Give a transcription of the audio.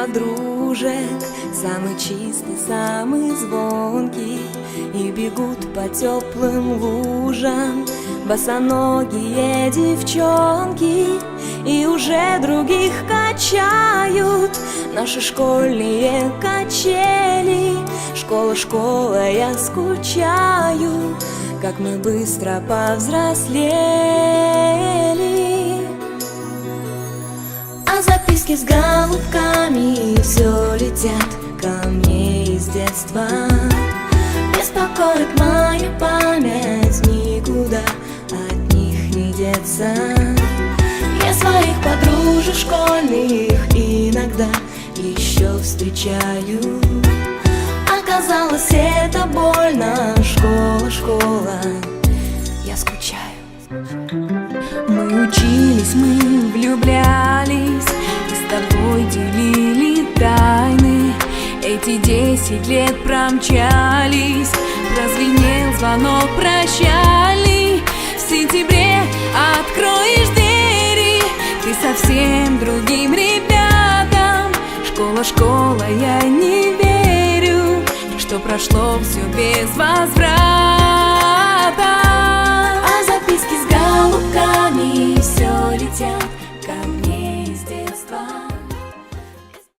подружек, самый чистый, самый звонкий, и бегут по теплым лужам босоногие девчонки, и уже других качают наши школьные качели. Школа, школа, я скучаю, как мы быстро повзрослели. А записки с голубками все летят ко мне из детства. Беспокоит моя память, никуда от них не деться. Я своих подружек школьных иногда еще встречаю. Оказалось, это больно. Школа, школа, я скучаю. Мы учились, мы влюблялись, и с тобой делили тайны. Эти 10 лет промчались, прозвенел звонок прощальный. В сентябре откроешь двери ты совсем другим ребятам. Школа, школа, я не верю, что прошло все без возврата. А записки с голубками все летят